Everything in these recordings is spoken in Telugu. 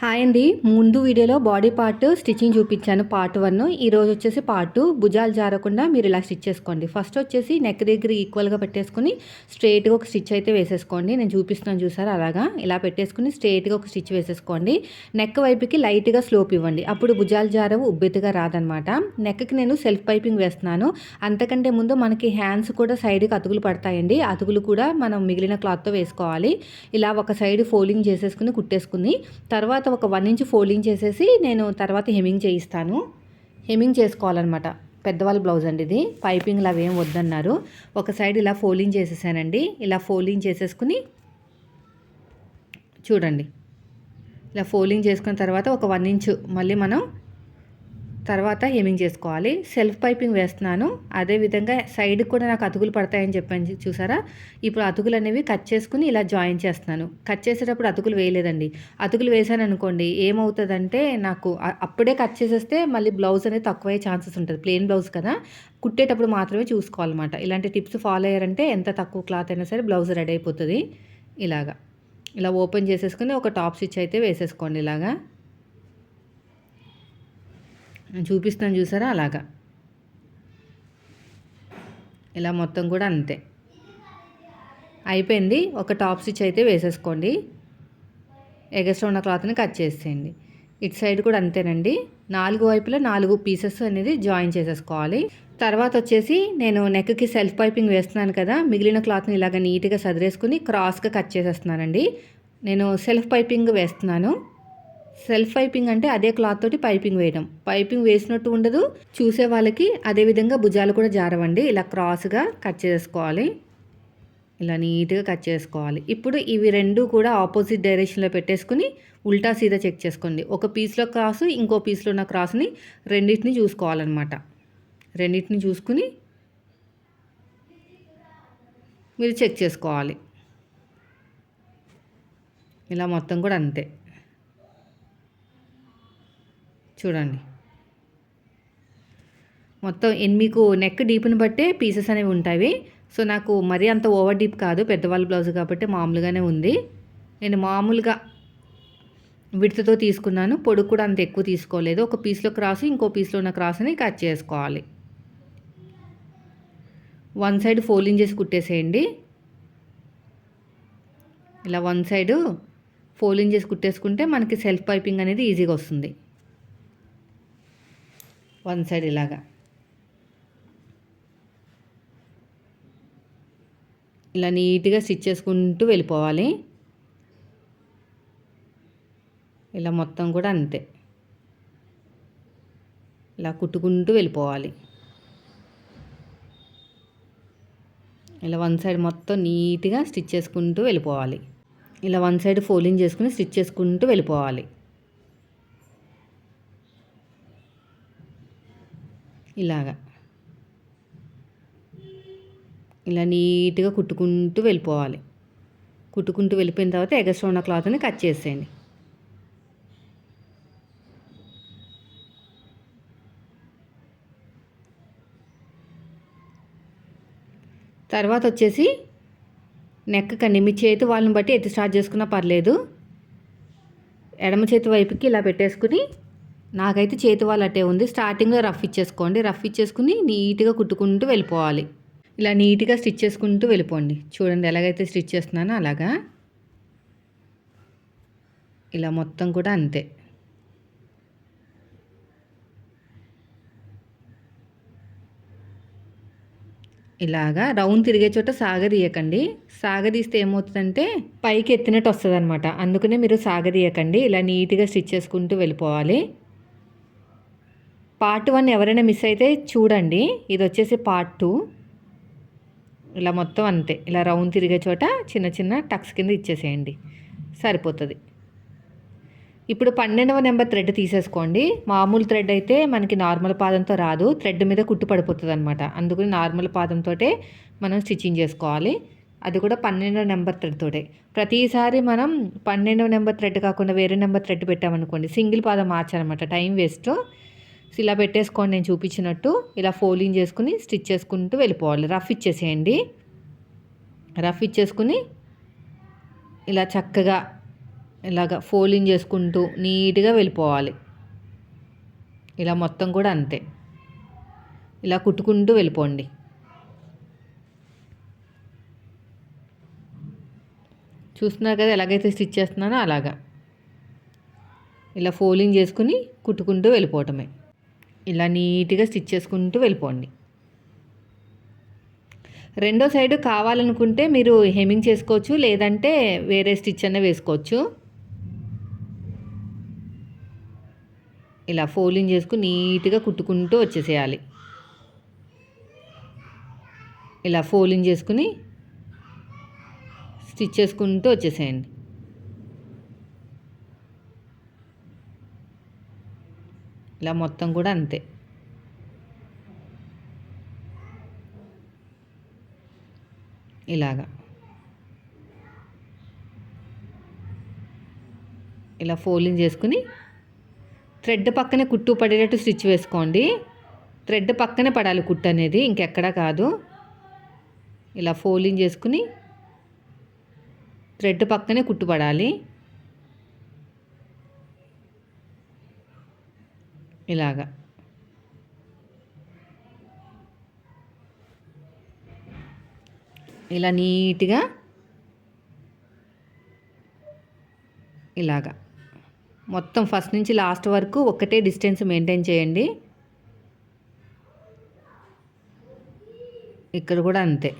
హాయ్ అండి. ముందు వీడియోలో బాడీ పార్ట్ స్టిచ్చింగ్ చూపించాను పార్ట్ 1. ఈరోజు వచ్చేసి పార్ట్ 2. భుజాలు జారకుండా మీరు ఇలా స్టిచ్ చేసుకోండి. ఫస్ట్ వచ్చేసి నెక్ దగ్గర ఈక్వల్గా పెట్టేసుకుని స్ట్రైట్గా ఒక స్టిచ్ అయితే వేసేసుకోండి. నేను చూపిస్తున్నాను చూసారా, అలాగా ఇలా పెట్టేసుకుని స్ట్రైట్గా ఒక స్టిచ్ వేసేసుకోండి. నెక్ వైపుకి లైట్గా స్లోప్ ఇవ్వండి, అప్పుడు భుజాలు జారవు, ఉబ్బెత్తుగా రాదనమాట. నెక్కి నేను సెల్ఫ్ పైపింగ్ వేస్తున్నాను. అంతకంటే ముందు మనకి హ్యాండ్స్ కూడా సైడ్కి అతుకులు పడతాయండి. అతుకులు కూడా మనం మిగిలిన క్లాత్తో వేసుకోవాలి. ఇలా ఒక సైడ్ ఫోల్డింగ్ చేసేసుకుని కుట్టేసుకుని తర్వాత ఒక 1 ఇంచ్ ఫోల్డింగ్ చేసేసి నేను తర్వాత హెమ్మింగ్ చేయిస్తాను. హెమ్మింగ్ చేసుకోవాలన్నమాట. పెద్దవాళ్ళ బ్లౌజ్ అండి ఇది. పైపింగ్లు అవి ఏం వద్దన్నారు. ఒక సైడ్ ఇలా ఫోల్డింగ్ చేసేసానండి. ఇలా ఫోల్డింగ్ చేసేసుకుని చూడండి, ఇలా ఫోల్డింగ్ చేసుకున్న తర్వాత ఒక 1 ఇంచ్ మళ్ళీ మనం తర్వాత హెమ్మింగ్ చేసుకోవాలి. సెల్ఫ్ పైపింగ్ వేస్తున్నాను. అదేవిధంగా సైడ్కి కూడా నాకు అతుకులు పడతాయని చెప్పాను చూసారా. ఇప్పుడు అతుకులు అనేవి కట్ చేసుకుని ఇలా జాయిన్ చేస్తున్నాను. కట్ చేసేటప్పుడు అతుకులు వేయలేదండి. అతుకులు వేసాను అనుకోండి, ఏమవుతుందంటే నాకు అప్పుడే కట్ చేసేస్తే మళ్ళీ బ్లౌజ్ అనేది తక్కువయ్యే ఛాన్సెస్ ఉంటుంది. ప్లెయిన్ బ్లౌజ్ కదా, కుట్టేటప్పుడు మాత్రమే చూసుకోవాలన్నమాట. ఇలాంటి టిప్స్ ఫాలో అయ్యారంటే ఎంత తక్కువ క్లాత్ అయినా సరే బ్లౌజ్ రెడీ అయిపోతుంది. ఇలా ఓపెన్ చేసేసుకుని ఒక టాప్ స్టిచ్ అయితే వేసేసుకోండి. ఇలాగా చూపిస్తాను చూసారా, అలాగా ఇలా మొత్తం కూడా అంతే అయిపోయింది. ఒక టాప్ స్టిచ్ అయితే వేసేసుకోండి. ఎగస్ట్రా ఉన్న క్లాత్ని కట్ చేసేయండి. ఇటు సైడ్ కూడా అంతేనండి. 4 వైపులా 4 పీసెస్ అనేది జాయిన్ చేసేసుకోవాలి. తర్వాత వచ్చేసి నేను నెక్కి సెల్ఫ్ పైపింగ్ వేస్తున్నాను కదా, మిగిలిన క్లాత్ని ఇలాగ నీట్గా సదిరేసుకుని క్రాస్గా కట్ చేసేస్తున్నానండి. నేను సెల్ఫ్ పైపింగ్ వేస్తున్నాను. సెల్ఫ్ పైపింగ్ అంటే అదే క్లాత్ తోటి పైపింగ్ వేయడం. పైపింగ్ వేసినట్టు ఉండదు, చూసే వాళ్ళకి అదేవిధంగా భుజాలు కూడా జారవండి. ఇలా క్రాస్గా కట్ చేసుకోవాలి. ఇలా నీట్గా కట్ చేసుకోవాలి. ఇప్పుడు ఇవి రెండు కూడా ఆపోజిట్ డైరెక్షన్లో పెట్టేసుకుని ఉల్టా సీదా చెక్ చేసుకోండి. ఒక పీస్లో క్రాసు, ఇంకో పీస్లో ఉన్న క్రాస్ని రెండింటిని చూసుకోవాలన్నమాట. రెండింటిని చూసుకుని మీరు చెక్ చేసుకోవాలి. ఇలా మొత్తం కూడా అంతే చూడండి. మొత్తం మీకు నెక్ డీప్ని బట్టే పీసెస్ అనేవి ఉంటాయి. సో నాకు మరీ అంత ఓవర్ డీప్ కాదు, పెద్దవాళ్ళ బ్లౌజ్ కాబట్టి మామూలుగానే ఉంది. నేను మామూలుగా విడతతో తీసుకున్నాను. పొడుగు కూడా అంత ఎక్కువ తీసుకోలేదు. ఒక పీస్లో క్రాస్, ఇంకో పీస్లో ఉన్న క్రాస్ని కట్ చేసుకోవాలి. 1 సైడ్ ఫోల్డింగ్ చేసి కుట్టేసేయండి. ఇలా 1 సైడ్ ఫోల్డింగ్ చేసి కుట్టేసుకుంటే మనకి సెల్ఫ్ పైపింగ్ అనేది ఈజీగా వస్తుంది. 1 సైడ్ ఇలాగా ఇలా నీట్గా స్టిచ్ చేసుకుంటూ వెళ్ళిపోవాలి. ఇలా మొత్తం కూడా అంతే ఇలా కుట్టుకుంటూ వెళ్ళిపోవాలి. ఇలా 1 సైడ్ మొత్తం నీట్గా స్టిచ్ చేసుకుంటూ వెళ్ళిపోవాలి. ఇలా 1 సైడ్ ఫోల్డింగ్ చేసుకుని స్టిచ్ చేసుకుంటూ వెళ్ళిపోవాలి. ఇలా నీట్గా కుట్టుకుంటూ వెళ్ళిపోవాలి. కుట్టుకుంటూ వెళ్ళిపోయిన తర్వాత ఎగస్ట్రా ఉన్న క్లాత్ని కట్ చేసేయండి. తర్వాత వచ్చేసి నెక్ కండి, మీ చేతి వాళ్ళని బట్టి ఎత్తి స్టార్ట్ చేసుకున్నా పర్లేదు. ఎడమ చేతి వైపుకి ఇలా పెట్టేసుకుని, నాకైతే చేతి వాళ్ళు అట్టే ఉంది. స్టార్టింగ్లో రఫ్ ఇచ్చేసుకోండి. రఫ్ ఇచ్చేసుకుని నీట్గా కుట్టుకుంటూ వెళ్ళిపోవాలి. ఇలా నీట్గా స్టిచ్ చేసుకుంటూ వెళ్ళిపోండి. చూడండి ఎలాగైతే స్టిచ్ చేస్తున్నానో అలాగా. ఇలా మొత్తం కూడా అంతే. ఇలాగా రౌండ్ తిరిగే చోట సాగదీయకండి. సాగదీస్తే ఏమవుతుందంటే పైకి ఎత్తినట్టు వస్తుంది అనమాట. అందుకనే మీరు సాగదీయకండి. ఇలా నీట్గా స్టిచ్ చేసుకుంటూ వెళ్ళిపోవాలి. పార్ట్ 1 ఎవరైనా మిస్ అయితే చూడండి. ఇది వచ్చేసి పార్ట్ 2. ఇలా మొత్తం అంతే. ఇలా రౌండ్ తిరిగే చోట చిన్న చిన్న టక్స్ కింద ఇచ్చేసేయండి, సరిపోతుంది. ఇప్పుడు 12వ నెంబర్ థ్రెడ్ తీసేసుకోండి. మామూలు థ్రెడ్ అయితే మనకి నార్మల్ పాదంతో రాదు, థ్రెడ్ మీద కుట్టు పడిపోతుంది అనమాట. అందుకని నార్మల్ పాదంతో మనం స్టిచ్చింగ్ చేసుకోవాలి. అది కూడా 12వ నెంబర్ థ్రెడ్ తోటే. ప్రతిసారి మనం 12వ నెంబర్ థ్రెడ్ కాకుండా వేరే నెంబర్ థ్రెడ్ పెట్టామనుకోండి, సింగిల్ పాదం మార్చాలన్నమాట, టైం వేస్ట్. ఇలా పెట్టేసుకోండి నేను చూపించినట్టు. ఇలా ఫోల్డింగ్ చేసుకుని స్టిచ్ చేసుకుంటూ వెళ్ళిపోవాలి. రఫ్ ఇచ్చేసేయండి. రఫ్ ఇచ్చేసుకుని ఇలా చక్కగా ఇలాగ ఫోల్డింగ్ చేసుకుంటూ నీట్గా వెళ్ళిపోవాలి. ఇలా మొత్తం కూడా అంతే, ఇలా కుట్టుకుంటూ వెళ్ళిపోండి. చూస్తున్నారు కదా ఎలాగైతే స్టిచ్ చేస్తున్నానో అలాగా ఇలా ఫోల్డింగ్ చేసుకుని కుట్టుకుంటూ వెళ్ళిపోవటమే. ఇలా నీట్గా స్టిచ్ చేసుకుంటూ వెళ్ళిపోండి. రెండో సైడు కావాలనుకుంటే మీరు హెమ్మింగ్ చేసుకోవచ్చు, లేదంటే వేరే స్టిచ్ అన్న వేసుకోవచ్చు. ఇలా ఫోల్డింగ్ చేసుకుని నీట్గా కుట్టుకుంటూ వచ్చేసేయాలి. ఇలా ఫోల్డింగ్ చేసుకుని స్టిచ్ చేసుకుంటూ వచ్చేసేయండి. ఇలా మొత్తం కూడా అంతే. ఇలాగా ఇలా ఫోల్డింగ్ చేసుకుని థ్రెడ్ పక్కనే కుట్టు పడేటట్టు స్టిచ్ వేసుకోండి. థ్రెడ్ పక్కనే పడాలి కుట్టు అనేది, ఇంకెక్కడా కాదు. ఇలా ఫోల్డింగ్ చేసుకుని థ్రెడ్ పక్కనే కుట్టు పడాలి. ఇలాగా ఇలా నీట్గా ఇలాగా మొత్తం ఫస్ట్ నుంచి లాస్ట్ వరకు ఒకటే డిస్టెన్స్ మెయింటైన్ చేయండి. ఇక్కడ కూడా అంతే.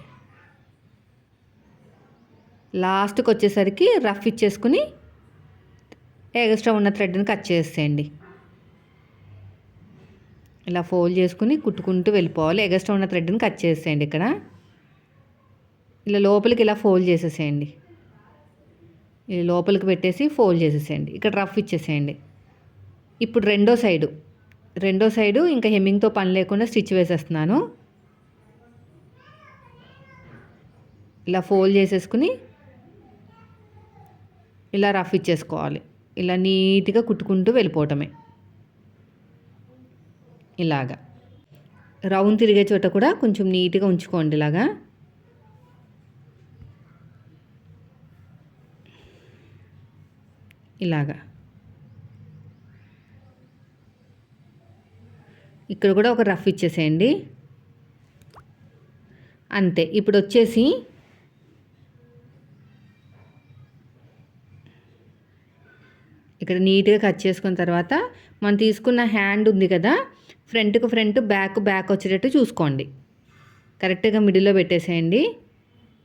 లాస్ట్కి వచ్చేసరికి రఫ్ ఇచ్చేసుకుని ఎక్స్ట్రా ఉన్న థ్రెడ్ని కట్ చేసేయండి. ఇలా ఫోల్డ్ చేసుకుని కుట్టుకుంటూ వెళ్ళిపోవాలి. ఎక్స్ట్రా ఉన్న థ్రెడ్ని కట్ చేసేయండి. ఇక్కడ ఇలా లోపలికి ఇలా ఫోల్డ్ చేసేసేయండి. ఇలా లోపలికి పెట్టేసి ఫోల్డ్ చేసేసేయండి. ఇక్కడ రఫ్ ఇచ్చేసేయండి. ఇప్పుడు రెండో సైడు ఇంకా హెమ్మింగ్తో పని లేకుండా స్టిచ్ వేసేస్తున్నాను. ఇలా ఫోల్డ్ చేసేసుకుని ఇలా రఫ్ ఇచ్చేసుకోవాలి. ఇలా నీట్గా కుట్టుకుంటూ వెళ్ళిపోవటమే. ఇలాగా రౌండ్ తిరిగే చోట కూడా కొంచెం నీట్గా ఉంచుకోండి. ఇలాగా ఇలాగా ఇక్కడ కూడా ఒక రఫ్ ఇచ్చేసేయండి. అంతే. ఇప్పుడు వచ్చేసి ఇక్కడ నీట్గా కట్ చేసుకున్న తర్వాత మనం తీసుకున్న హ్యాండ్ ఉంది కదా, ఫ్రంట్కు ఫ్రంట్ బ్యాక్ వచ్చేటట్టు చూసుకోండి. కరెక్ట్గా మిడిల్లో పెట్టేసేయండి.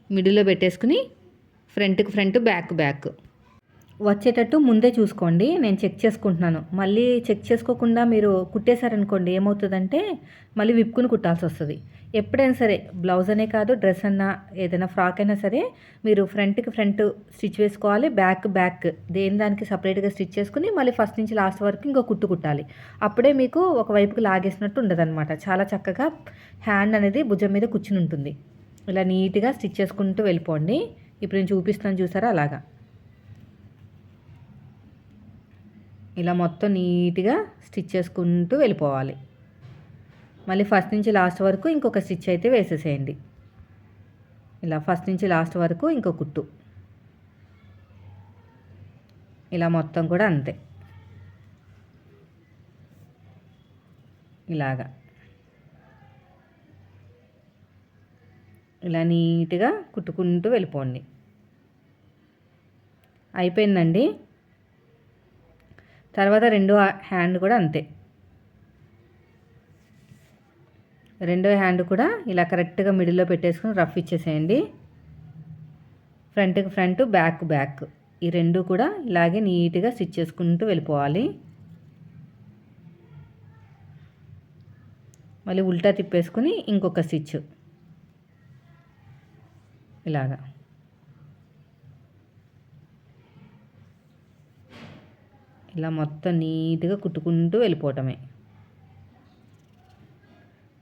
మిడిల్లో పెట్టేసుకుని ఫ్రంట్కు ఫ్రంట్ బ్యాక్ వచ్చేటట్టు ముందే చూసుకోండి. నేను చెక్ చేసుకుంటున్నాను. మళ్ళీ చెక్ చేసుకోకుండా మీరు కుట్టేశారనుకోండి, ఏమవుతుందంటే మళ్ళీ విప్పుకుని కుట్టాల్సి వస్తుంది. ఎప్పుడైనా సరే బ్లౌజ్ అనే కాదు, డ్రెస్ అన్నా ఏదైనా ఫ్రాక్ అయినా సరే మీరు ఫ్రంట్కి ఫ్రంట్ స్టిచ్ వేసుకోవాలి. బ్యాక్ దేని దానికి సపరేట్గా స్టిచ్ చేసుకుని మళ్ళీ ఫస్ట్ నుంచి లాస్ట్ వరకు ఇంకో కుట్టు కుట్టాలి. అప్పుడే మీకు ఒకవైపుకి లాగేసినట్టు ఉండదన్నమాట. చాలా చక్కగా హ్యాండ్ అనేది భుజం మీద కూర్చుని ఉంటుంది. ఇలా నీట్గా స్టిచ్ చేసుకుంటూ వెళ్ళిపోండి. ఇప్పుడు నేను చూపిస్తాను చూసారా, అలాగా ఇలా మొత్తం నీట్గా స్టిచ్ చేసుకుంటూ వెళ్ళిపోవాలి. మళ్ళీ ఫస్ట్ నుంచి లాస్ట్ వరకు ఇంకొక స్టిచ్ అయితే వేసేసేయండి. ఇలా ఫస్ట్ నుంచి లాస్ట్ వరకు ఇంకో కుట్టు. ఇలా మొత్తం కూడా అంతే. ఇలాగా ఇలా నీట్గా కుట్టుకుంటూ వెళ్ళిపోండి. అయిపోయిందండి. తర్వాత రెండో హ్యాండ్ కూడా అంతే. రెండో హ్యాండ్ కూడా ఇలా కరెక్ట్గా మిడిల్లో పెట్టేసుకుని రఫ్ ఇచ్చేసేయండి. ఫ్రంట్కి ఫ్రంట్ బ్యాక్ ఈ రెండు కూడా ఇలాగే నీట్గా స్టిచ్ చేసుకుంటూ వెళ్ళిపోవాలి. మళ్ళీ ఉల్టా తిప్పేసుకుని ఇంకొక స్టిచ్ ఇలాగా ఇలా మొత్తం నీట్గా కుట్టుకుంటూ వెళ్ళిపోవటమే.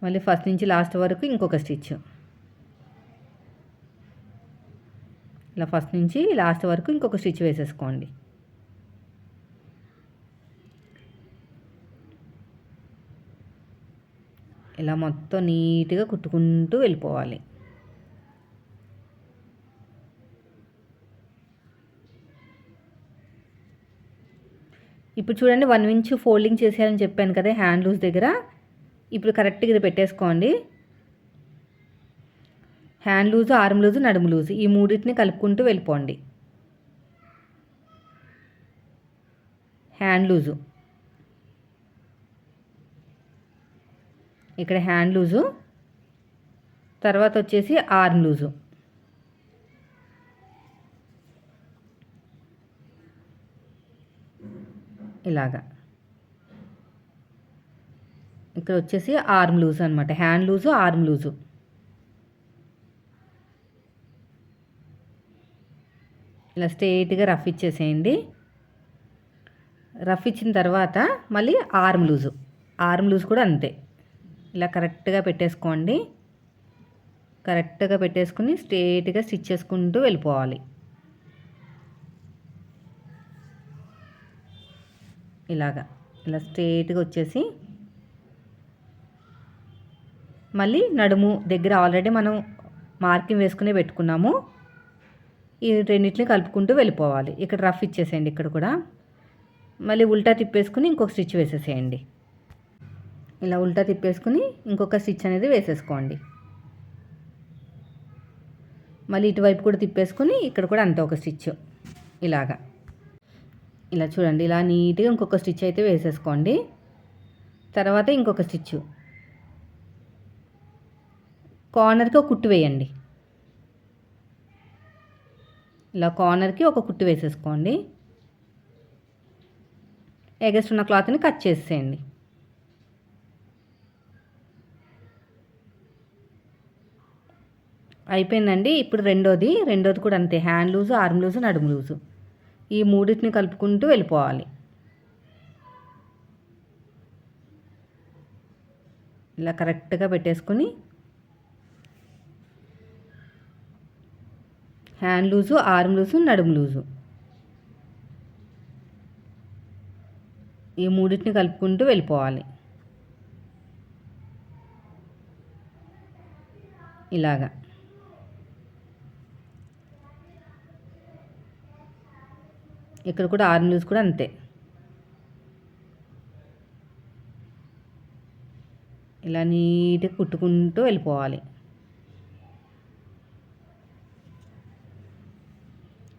మళ్ళీ ఫస్ట్ నుంచి లాస్ట్ వరకు ఇంకొక స్టిచ్. ఇలా ఫస్ట్ నుంచి లాస్ట్ వరకు ఇంకొక స్టిచ్ వేసేసుకోండి. ఇలా మొత్తం నీట్గా కుట్టుకుంటూ వెళ్ళిపోవాలి. ఇప్పుడు చూడండి 1 ఇంచ్ ఫోల్డింగ్ చేసేయాలని చెప్పాను కదా హ్యాండ్ లూజ్ దగ్గర. ఇప్పుడు కరెక్ట్గా ఇది పెట్టేసుకోండి. హ్యాండ్ లూజు, ఆర్మ్ లూజు, నడుము లూజు ఈ మూడింటిని కలుపుకుంటూ వెళ్ళిపోండి. హ్యాండ్ లూజు, ఇక్కడ హ్యాండ్ లూజు, తర్వాత వచ్చేసి ఆర్మ్ లూజు. ఇలాగా ఇక్కడ వచ్చేసి ఆర్మ్ లూజ్ అనమాట. Hand loose, arm loose. ఇలా స్ట్రైట్గా రఫ్ ఇచ్చేసేయండి. రఫ్ ఇచ్చిన తర్వాత మళ్ళీ ఆర్మ్ లూజు, ఆర్మ్ లూజ్ కూడా అంతే. ఇలా కరెక్ట్గా పెట్టేసుకోండి. కరెక్ట్గా పెట్టేసుకుని స్ట్రైట్గా స్టిచ్ చేసుకుంటూ వెళ్ళిపోవాలి. ఇలాగా ఇలా స్ట్రైట్గా వచ్చేసి మళ్ళీ నడుము దగ్గర ఆల్రెడీ మనం మార్కింగ్ వేసుకునే పెట్టుకున్నాము. ఈ రెండింటిని కలుపుకుంటూ వెళ్ళిపోవాలి. ఇక్కడ రఫ్ ఇచ్చేసేయండి. ఇక్కడ కూడా మళ్ళీ ఉల్టా తిప్పేసుకుని ఇంకొక స్టిచ్ వేసేసేయండి. ఇలా ఉల్టా తిప్పేసుకుని ఇంకొక స్టిచ్ అనేది వేసేసుకోండి. మళ్ళీ ఇటువైపు కూడా తిప్పేసుకుని ఇక్కడ కూడా అంతే ఒక స్టిచ్. ఇలాగా ఇలా చూడండి. ఇలా నీట్గా ఇంకొక స్టిచ్ అయితే వేసేసుకోండి. తర్వాత ఇంకొక స్టిచ్ కార్నర్కి ఒక కుట్టు వేయండి. ఇలా కార్నర్కి ఒక కుట్టు వేసేసుకోండి. ఎగస్ట్ ఉన్న క్లాత్ని కట్ చేసేయండి. అయిపోయిందండి. ఇప్పుడు రెండోది కూడా అంతే. హ్యాండ్ లూజు, ఆర్మ్ లూజు, నడుము లూజు ఈ మూడింటిని కలుపుకుంటూ వెళ్ళిపోవాలి. ఇలా కరెక్ట్గా పెట్టేసుకొని హ్యాండ్ లూజు, ఆర్మ్ లూజు, నడుము లూజు ఈ మూడింటిని కలుపుకుంటూ వెళ్ళిపోవాలి. ఇలాగా ఇక్కడ కూడా ఆర్మ్ లూజ్ కూడా అంతే. ఇలా నీట్గా కుట్టుకుంటూ వెళ్ళిపోవాలి.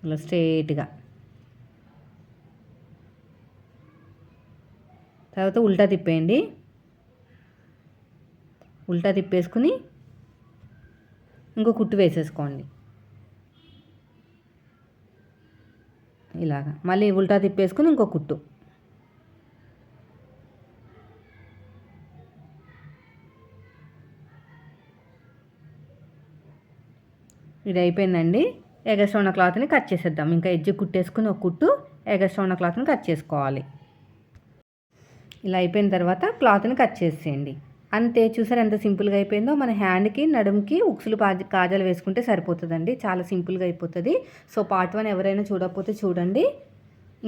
ఇలా స్ట్రైట్గా. తర్వాత ఉల్టా తిప్పేయండి. ఉల్టా తిప్పేసుకుని ఇంకో కుట్టు వేసేసుకోండి. ఇలాగా మళ్ళీ ఉల్టా తిప్పేసుకుని ఇంకో కుట్టు. ఇది అయిపోయిందండి. ఎగస్ట్రా ఉన్న క్లాత్ని కట్ చేసేద్దాం. ఇంకా ఎడ్జ్ కుట్టేసుకుని ఒక కుట్టు, ఎగస్ట్రా ఉన్న క్లాత్ని కట్ చేసుకోవాలి. ఇలా అయిపోయిన తర్వాత క్లాత్ని కట్ చేసేయండి. అంతే. చూసారు ఎంత సింపుల్గా అయిపోయిందో. మన హ్యాండ్కి, నడుముకి ఉక్సులు కాజాలు వేసుకుంటే సరిపోతుందండి. చాలా సింపుల్గా అయిపోతుంది. సో పార్ట్ 1 ఎవరైనా చూడకపోతే చూడండి.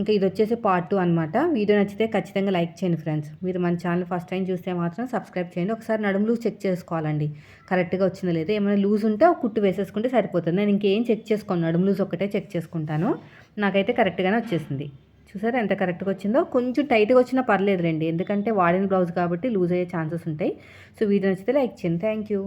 ఇంకా ఇది వచ్చేసి పార్ట్ 2 అనమాట. వీడియో నచ్చితే ఖచ్చితంగా లైక్ చేయండి ఫ్రెండ్స్. మీరు మన ఛానల్ ఫస్ట్ టైం చూస్తే మాత్రం సబ్స్క్రైబ్ చేయండి. ఒకసారి నడుము లూజ్ చెక్ చేసుకోవాలండి, కరెక్ట్గా వచ్చిందో లేదో. ఏమైనా లూజ్ ఉంటే ఒక కుట్టు వేసేసుకుంటే సరిపోతుంది. నేను ఇంకేం చెక్ చేసుకోను, నడుము లూజ్ ఒకటే చెక్ చేసుకుంటాను. నాకైతే కరెక్ట్గానే వచ్చేసింది. చూసారా ఎంత కరెక్ట్గా వచ్చిందో. కొంచెం టైట్గా వచ్చినా పర్లేదులేండి, ఎందుకంటే వాడిన బ్లౌజ్ కాబట్టి లూజ్ అయ్యే ఛాన్సెస్ ఉంటాయి. సో వీడియో నచ్చితే లైక్ చేయండి. Thank you.